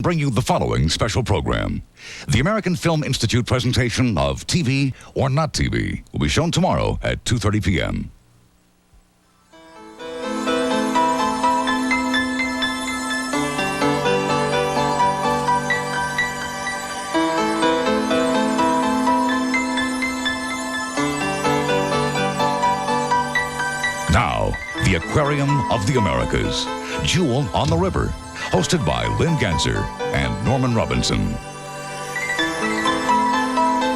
bring you the following special program. The American Film Institute presentation of TV or Not TV will be shown tomorrow at 2:30 p.m. Now, the Aquarium of the Americas, Jewel on the River, hosted by Lynn Ganzer and Norman Robinson.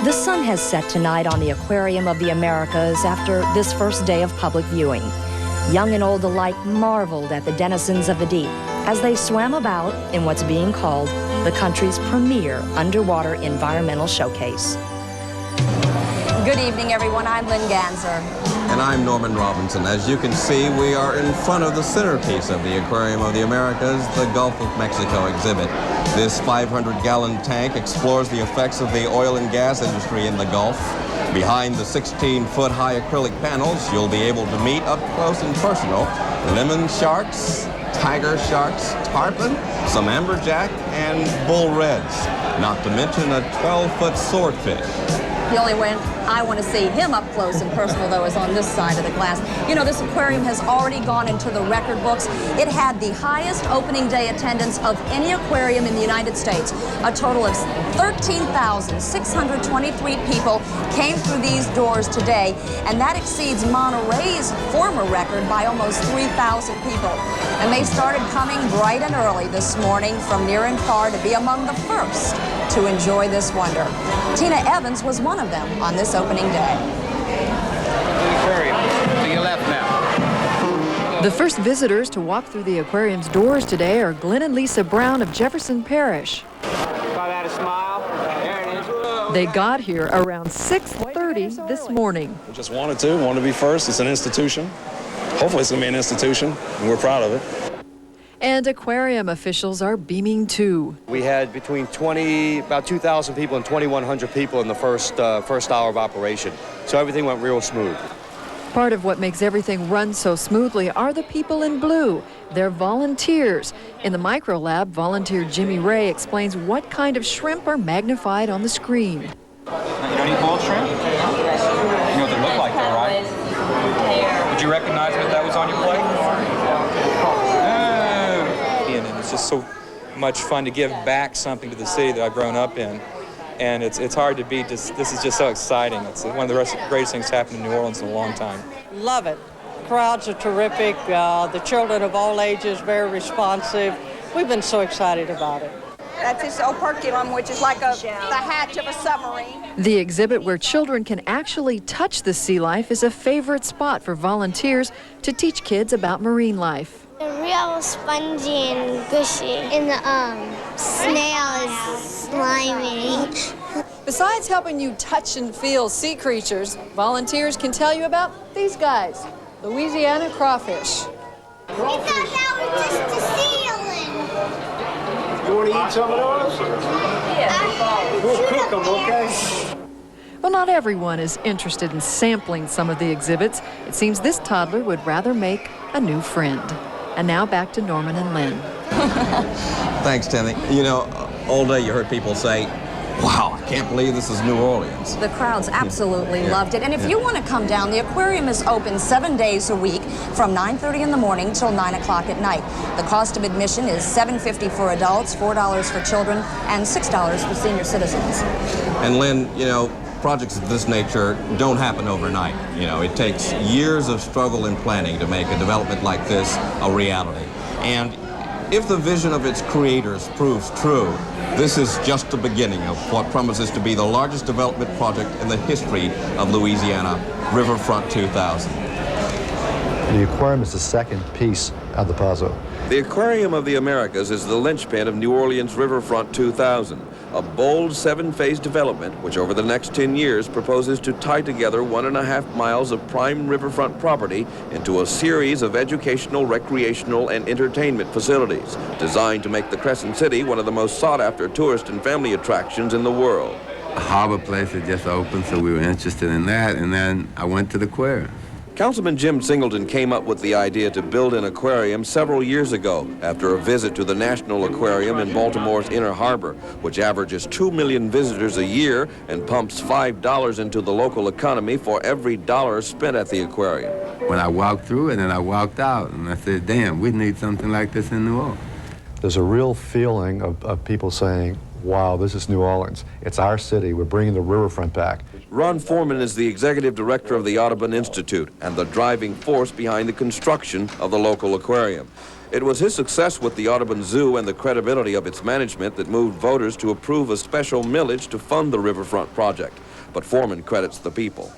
The sun has set tonight on the Aquarium of the Americas after this first day of public viewing. Young and old alike marveled at the denizens of the deep as they swam about in what's being called the country's premier underwater environmental showcase. Good evening, everyone. I'm Lynn Ganzer. And I'm Norman Robinson. As you can see, we are in front of the centerpiece of the Aquarium of the Americas, the Gulf of Mexico exhibit. This 500-gallon tank explores the effects of the oil and gas industry in the Gulf. Behind the 16-foot-high acrylic panels, you'll be able to meet up close and personal lemon sharks, tiger sharks, tarpon, some amberjack, and bull reds, not to mention a 12-foot swordfish. The only way I want to see him up close and personal, though, is on this side of the glass. You know, this aquarium has already gone into the record books. It had the highest opening day attendance of any aquarium in the United States. A total of 13,623 people came through these doors today, and that exceeds Monterey's former record by almost 3,000 people. And they started coming bright and early this morning from near and far to be among the first to enjoy this wonder. Tina Evans was one of them on this opening day. Aquarium, to your left now. The first visitors to walk through the aquarium's doors today are Glenn and Lisa Brown of Jefferson Parish. Call that a smile. There it is. They got here around 6:30 this morning. We just wanted to be first. It's an institution. Hopefully it's going to be an institution, and we're proud of it. And aquarium officials are beaming too. We had between about 2,000 people and 2,100 people in the first hour of operation. So everything went real smooth. Part of what makes everything run so smoothly are the people in blue. They're volunteers. In the micro lab, volunteer Jimmy Ray explains what kind of shrimp are magnified on the screen. You don't eat boiled shrimp? You know what they look like though, right? Would you recognize that that was on your plate? And it's just so much fun to give back something to the city that I've grown up in. And it's hard to beat. This is just so exciting. It's one of the greatest things happened in New Orleans in a long time. Love it. Crowds are terrific. The children of all ages, very responsive. We've been so excited about it. That's this operculum, which is like the hatch of a submarine. The exhibit where children can actually touch the sea life is a favorite spot for volunteers to teach kids about marine life. They're real spongy and gushy, and the snail is slimy. Besides helping you touch and feel sea creatures, volunteers can tell you about these guys, Louisiana crawfish. We thought that was just a ceiling. You want to eat some of those? Yeah. We'll cook them, okay? Well, not everyone is interested in sampling some of the exhibits. It seems this toddler would rather make a new friend. And now back to Norman and Lynn. Thanks, Timmy. You know, all day you heard people say, wow, I can't believe this is New Orleans. The crowds absolutely loved it. And if you want to come down, the aquarium is open 7 days a week from 9:30 in the morning till 9 o'clock at night. The cost of admission is $7.50 for adults, $4 for children, and $6 for senior citizens. And Lynn, you know, projects of this nature don't happen overnight. You know, it takes years of struggle and planning to make a development like this a reality. And if the vision of its creators proves true, this is just the beginning of what promises to be the largest development project in the history of Louisiana, Riverfront 2000. The aquarium is the second piece of the puzzle. The Aquarium of the Americas is the linchpin of New Orleans Riverfront 2000, a bold 7-phase development which over the next 10 years proposes to tie together 1.5 miles of prime riverfront property into a series of educational, recreational, and entertainment facilities designed to make the Crescent City one of the most sought-after tourist and family attractions in the world. A harbor place had just opened, so we were interested in that, and then I went to the aquarium. Councilman Jim Singleton came up with the idea to build an aquarium several years ago after a visit to the National Aquarium in Baltimore's Inner Harbor, which averages 2 million visitors a year and pumps $5 into the local economy for every dollar spent at the aquarium. When I walked through it and I walked out, and I said, damn, we need something like this in New Orleans. There's a real feeling of people saying, wow, this is New Orleans. It's our city. We're bringing the riverfront back. Ron Foreman is the executive director of the Audubon Institute and the driving force behind the construction of the local aquarium. It was his success with the Audubon Zoo and the credibility of its management that moved voters to approve a special millage to fund the riverfront project. But Foreman credits the people.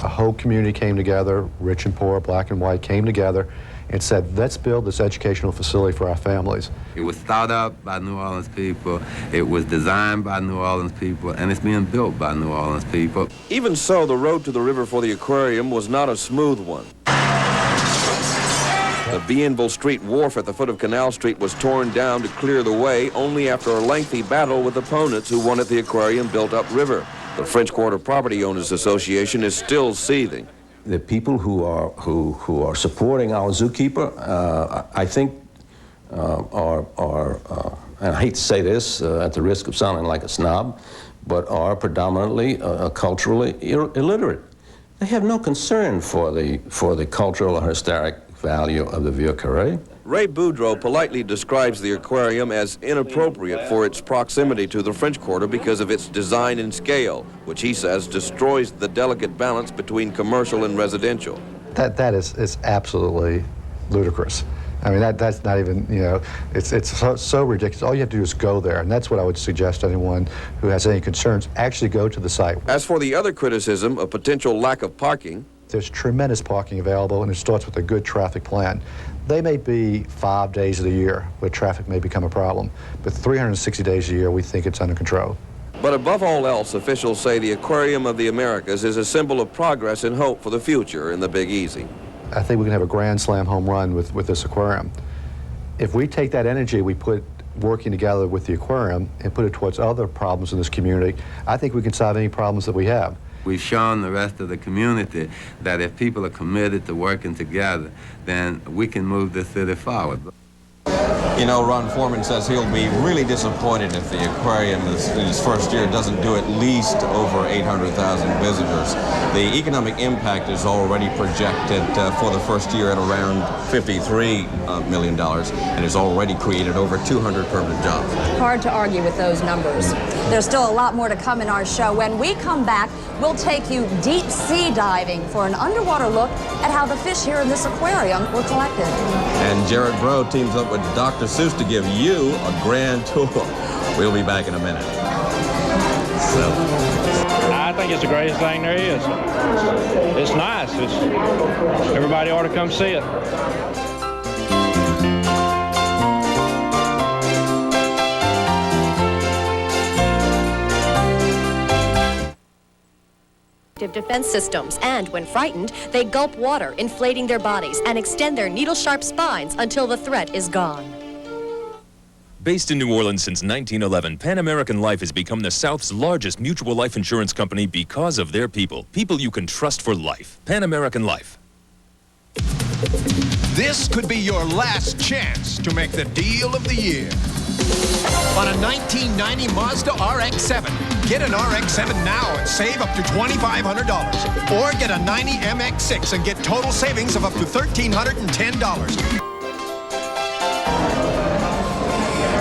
A whole community came together, rich and poor, black and white, came together and said, let's build this educational facility for our families. It was thought up by New Orleans people, it was designed by New Orleans people, and it's being built by New Orleans people. Even so, the road to the river for the aquarium was not a smooth one. The Bienville Street wharf at the foot of Canal Street was torn down to clear the way only after a lengthy battle with opponents who wanted the aquarium built upriver. The French Quarter Property Owners Association is still seething. The people who are supporting our zookeeper, I think, and I hate to say this at the risk of sounding like a snob, but are predominantly culturally illiterate. They have no concern for the cultural or historic value of the Vieux Carré. Ray Boudreau politely describes the aquarium as inappropriate for its proximity to the French Quarter because of its design and scale, which he says destroys the delicate balance between commercial and residential. That is absolutely ludicrous. I mean, that's not even, you know, it's so ridiculous. All you have to do is go there, and that's what I would suggest to anyone who has any concerns, actually go to the site. As for the other criticism, a potential lack of parking, there's tremendous parking available, and it starts with a good traffic plan. They may be 5 days of the year where traffic may become a problem, but 360 days a year, we think it's under control. But above all else, officials say the Aquarium of the Americas is a symbol of progress and hope for the future in the Big Easy. I think we can have a grand slam home run with this aquarium. If we take that energy we put working together with the aquarium and put it towards other problems in this community, I think we can solve any problems that we have. We've shown the rest of the community that if people are committed to working together, then we can move this city forward. You know, Ron Foreman says he'll be really disappointed if the aquarium in his first year doesn't do at least over 800,000 visitors. The economic impact is already projected for the first year at around $53 million and has already created over 200 permanent jobs. Hard to argue with those numbers. There's still a lot more to come in our show. When we come back, we'll take you deep sea diving for an underwater look at how the fish here in this aquarium were collected. And Jared Bro teams up with Dr. Seuss to give you a grand tour. We'll be back in a minute. I think it's the greatest thing there is. It's nice. Everybody ought to come see it. Defense systems, and when frightened, they gulp water, inflating their bodies and extend their needle-sharp spines until the threat is gone. Based in New Orleans since 1911, Pan American Life has become the South's largest mutual life insurance company because of their people. People you can trust for life. Pan American Life. This could be your last chance to make the deal of the year. On a 1990 Mazda RX-7. Get an RX-7 now and save up to $2,500. Or get a 90 MX-6 and get total savings of up to $1,310.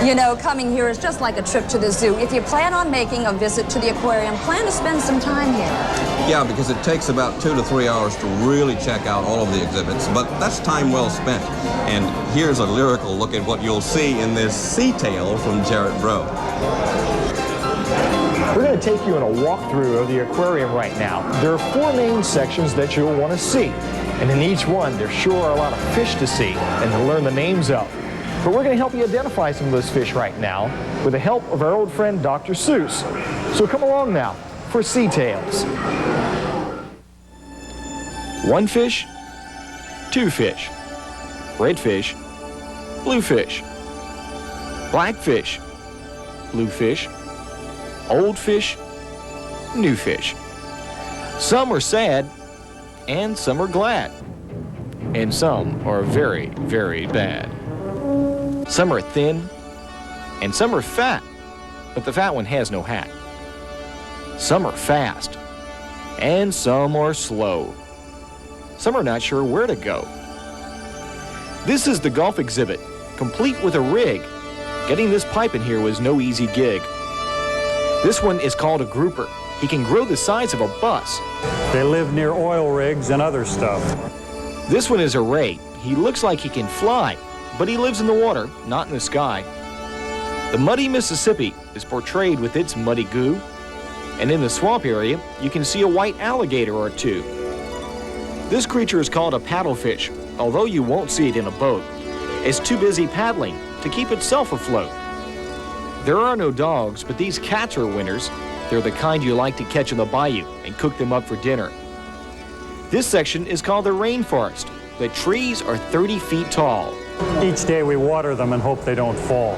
You know, coming here is just like a trip to the zoo. If you plan on making a visit to the aquarium, plan to spend some time here. Yeah, because it takes about 2 to 3 hours to really check out all of the exhibits, but that's time well spent. And here's a lyrical look at what you'll see in this sea tale from Jarrett Bro. We're going to take you on a walkthrough of the aquarium right now. There are 4 main sections that you'll want to see. And in each one, there sure are a lot of fish to see and to learn the names of. But we're going to help you identify some of those fish right now with the help of our old friend, Dr. Seuss. So come along now for Sea Tales. 1 fish, 2 fish, red fish, blue fish, black fish, blue fish, old fish, new fish. Some are sad, and some are glad. And some are very, very bad. Some are thin, and some are fat, but the fat one has no hat. Some are fast, and some are slow. Some are not sure where to go. This is the golf exhibit, complete with a rig. Getting this pipe in here was no easy gig. This one is called a grouper. He can grow the size of a bus. They live near oil rigs and other stuff. This one is a ray. He looks like he can fly, but he lives in the water, not in the sky. The muddy Mississippi is portrayed with its muddy goo, and in the swamp area, you can see a white alligator or two. This creature is called a paddlefish, although you won't see it in a boat. It's too busy paddling to keep itself afloat. There are no dogs, but these cats are winners. They're the kind you like to catch in the bayou and cook them up for dinner. This section is called the rainforest. The trees are 30 feet tall. Each day we water them and hope they don't fall.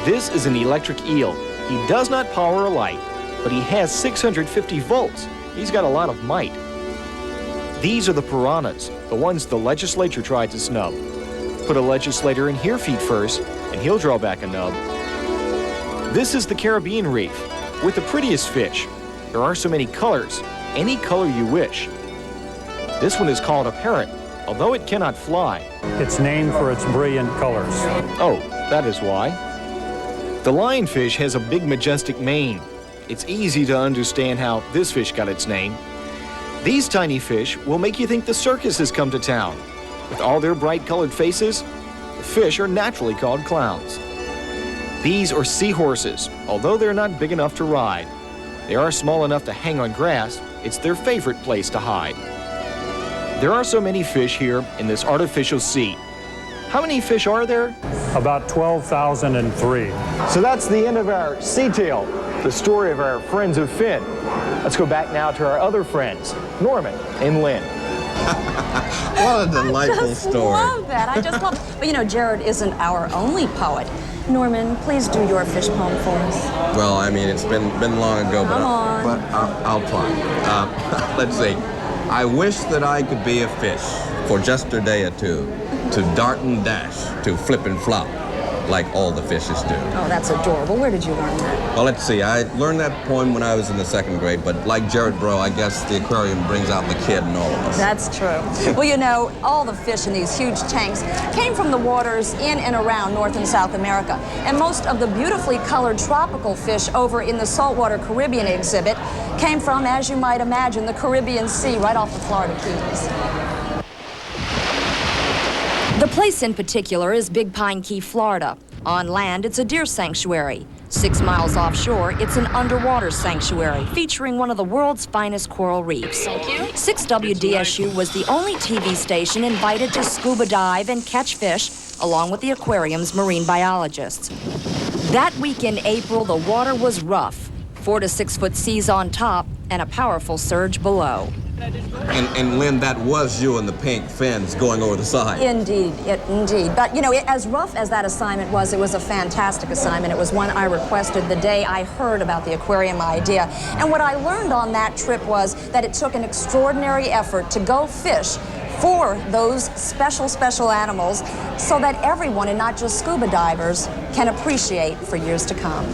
This is an electric eel. He does not power a light, but he has 650 volts. He's got a lot of might. These are the piranhas, the ones the legislature tried to snub. Put a legislator in here feet first, and he'll draw back a nub. This is the Caribbean reef, with the prettiest fish. There are so many colors, any color you wish. This one is called a parrot, although it cannot fly. It's named for its brilliant colors. Oh, that is why. The lionfish has a big majestic mane. It's easy to understand how this fish got its name. These tiny fish will make you think the circus has come to town. With all their bright colored faces, the fish are naturally called clowns. These are seahorses, although they're not big enough to ride. They are small enough to hang on grass. It's their favorite place to hide. There are so many fish here in this artificial sea. How many fish are there? About 12,003. So that's the end of our sea tale, the story of our friends of Finn. Let's go back now to our other friends, Norman and Lynn. What a delightful story. I love that. I just love it. But you know, Jared isn't our only poet. Norman, please do your fish poem for us. Well, I mean, it's been long ago, but I'll try. Let's see. I wish that I could be a fish for just a day or two, to dart and dash, to flip and flop, like all the fishes do. Oh, that's adorable. Where did you learn that? Well, let's see. I learned that poem when I was in the 2nd grade, but like Jared Bro, I guess the aquarium brings out the kid in all of us. That's true. Well, you know, all the fish in these huge tanks came from the waters in and around North and South America. And most of the beautifully colored tropical fish over in the saltwater Caribbean exhibit came from, as you might imagine, the Caribbean Sea right off the Florida Keys. The place in particular is Big Pine Key, Florida. On land, it's a deer sanctuary. 6 miles offshore, it's an underwater sanctuary featuring one of the world's finest coral reefs. 6 WDSU was the only TV station invited to scuba dive and catch fish, along with the aquarium's marine biologists. That week in April, the water was rough. 4 to 6 foot seas on top and a powerful surge below. And Lynn, that was you and the pink fins going over the side. Indeed, indeed. But, you know, as rough as that assignment was, it was a fantastic assignment. It was one I requested the day I heard about the aquarium idea. And what I learned on that trip was that it took an extraordinary effort to go fish for those special animals so that everyone, and not just scuba divers, can appreciate for years to come.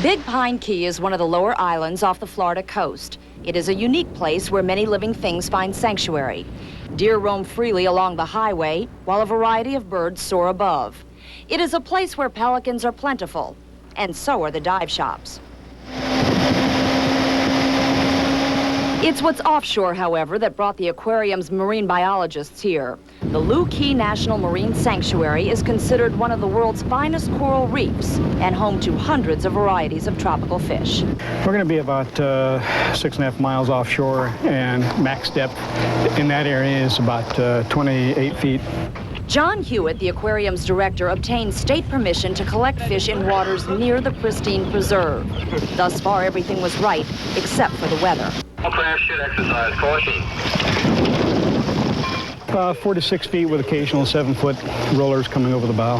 Big Pine Key is one of the lower islands off the Florida coast. It is a unique place where many living things find sanctuary. Deer roam freely along the highway, while a variety of birds soar above. It is a place where pelicans are plentiful, and so are the dive shops. It's what's offshore, however, that brought the aquarium's marine biologists here. The Lou Key National Marine Sanctuary is considered one of the world's finest coral reefs and home to hundreds of varieties of tropical fish. We're going to be about 6.5 miles offshore, and max depth in that area is about 28 feet. John Hewitt, the aquarium's director, obtained state permission to collect fish in waters near the pristine preserve. Thus far, everything was right, except for the weather. All craft should exercise caution. 4 to 6 feet with occasional 7-foot rollers coming over the bow.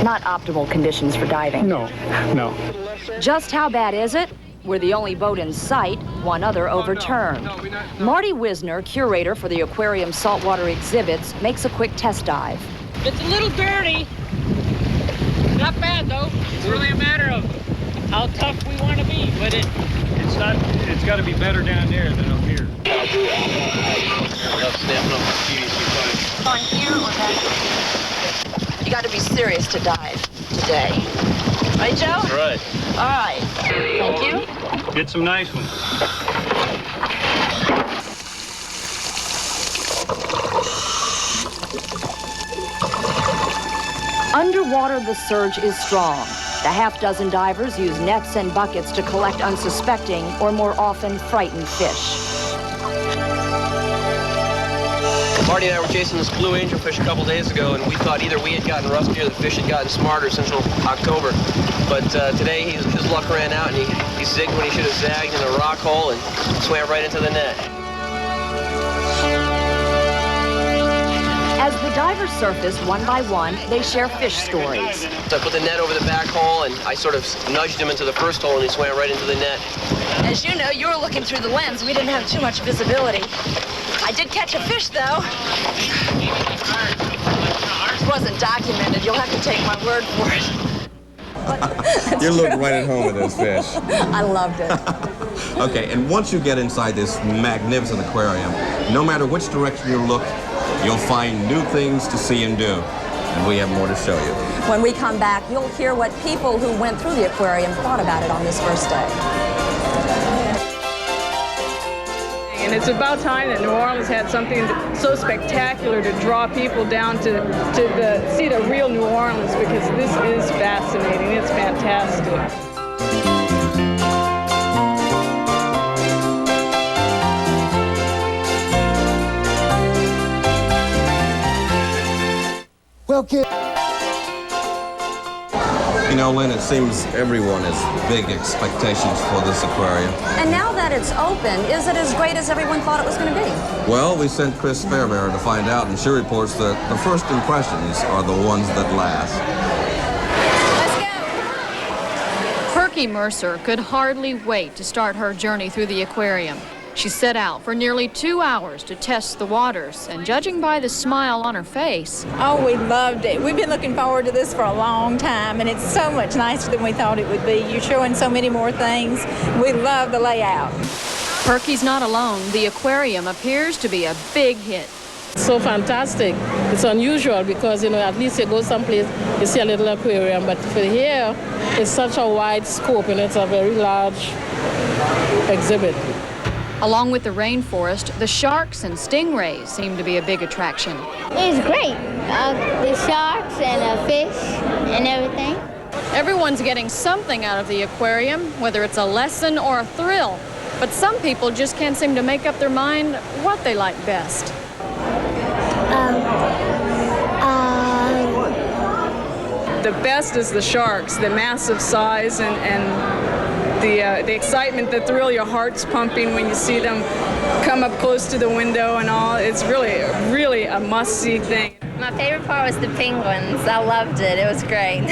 Not optimal conditions for diving. No. Just how bad is it? We're the only boat in sight, one other overturned. Marty Wisner, curator for the aquarium saltwater exhibits, makes a quick test dive. It's a little dirty. Not bad, though. It's really a matter of how tough we want to be, but it's got to be better down there than up here. On here, you got to be serious to dive today. Right, Joe? That's right. All right. Thank you. Get some nice ones. Underwater, the surge is strong. The half-dozen divers use nets and buckets to collect unsuspecting or more often frightened fish. Marty and I were chasing this blue angelfish a couple days ago, and we thought either we had gotten rusty or the fish had gotten smarter since October. But today his luck ran out, and he zigged when he should have zagged in a rock hole and swam right into the net. As the divers surface one by one, they share fish stories. So I put the net over the back hole, and I sort of nudged him into the first hole, and he swam right into the net. As you know, you were looking through the lens. We didn't have too much visibility. I did catch a fish, though. It wasn't documented. You'll have to take my word for it. You looked right at home with those fish. I loved it. Okay, and once you get inside this magnificent aquarium, no matter which direction you look, you'll find new things to see and do. And we have more to show you. When we come back, you'll hear what people who went through the aquarium thought about it on this first day. And it's about time that New Orleans had something so spectacular to draw people down to see the real New Orleans, because this is fascinating. It's fantastic. Well, kid. You know, Lynn, it seems everyone has big expectations for this aquarium. And now that it's open, is it as great as everyone thought it was going to be? Well, we sent Chris Fairbearer to find out, and she reports that the first impressions are the ones that last. Perky Mercer could hardly wait to start her journey through the aquarium. She set out for nearly 2 hours to test the waters, and judging by the smile on her face... Oh, we loved it. We've been looking forward to this for a long time, and it's so much nicer than we thought it would be. You're showing so many more things. We love the layout. Perky's not alone. The aquarium appears to be a big hit. So fantastic. It's unusual because, you know, at least you go someplace, you see a little aquarium, but for here, it's such a wide scope, and it's a very large exhibit. Along with the rainforest, the sharks and stingrays seem to be a big attraction. It's great. The sharks and the fish and everything. Everyone's getting something out of the aquarium, whether it's a lesson or a thrill. But some people just can't seem to make up their mind what they like best. The best is the sharks, the massive size and the excitement, the thrill, your heart's pumping when you see them come up close to the window and all. It's really a must-see thing. My favorite part was the penguins. I loved it. It was great.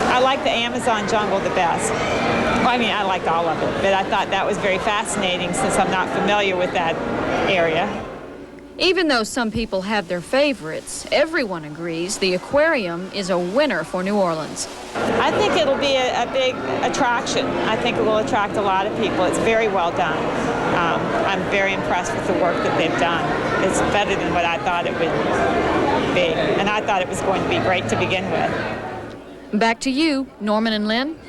I like the Amazon jungle the best. Well, I mean, I liked all of it, but I thought that was very fascinating since I'm not familiar with that area. Even though some people have their favorites, everyone agrees the aquarium is a winner for New Orleans. I think it'll be a big attraction. I think it will attract a lot of people. It's very well done. I'm very impressed with the work that they've done. It's better than what I thought it would be, and I thought it was going to be great to begin with. Back to you, Norman and Lynn.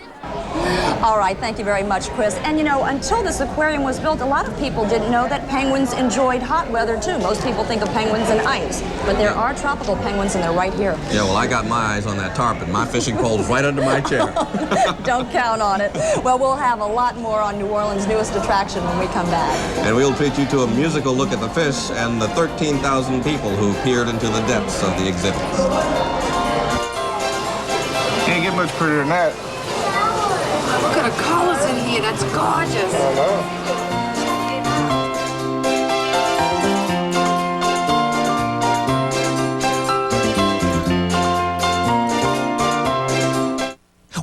All right, thank you very much, Chris. And you know, until this aquarium was built, a lot of people didn't know that penguins enjoyed hot weather too. Most people think of penguins in ice, but there are tropical penguins and they're right here. Yeah, well, I got my eyes on that tarpon. My fishing pole's right under my chair. Don't count on it. Well, we'll have a lot more on New Orleans' newest attraction when we come back. And we'll treat you to a musical look at the fish and the 13,000 people who peered into the depths of the exhibits. Can't get much prettier than that. Look at the colors in here. That's gorgeous.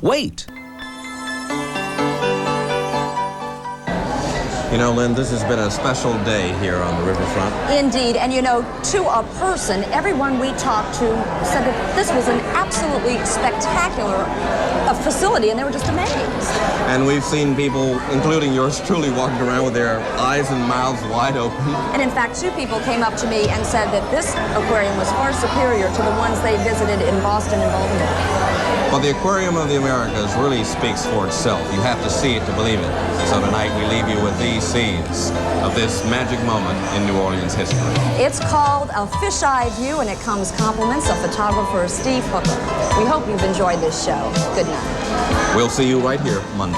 Wait! You know, Lynn, this has been a special day here on the riverfront. Indeed, and you know, to a person, everyone we talked to said that this was an absolutely spectacular facility, and they were just amazed. And we've seen people, including yours truly, walking around with their eyes and mouths wide open. And in fact, 2 people came up to me and said that this aquarium was far superior to the ones they visited in Boston and Baltimore. But the Aquarium of the Americas really speaks for itself. You have to see it to believe it. So tonight we leave you with these scenes of this magic moment in New Orleans history. It's called A Fisheye View, and it comes compliments of photographer Steve Hooker. We hope you've enjoyed this show. Good night. We'll see you right here Monday.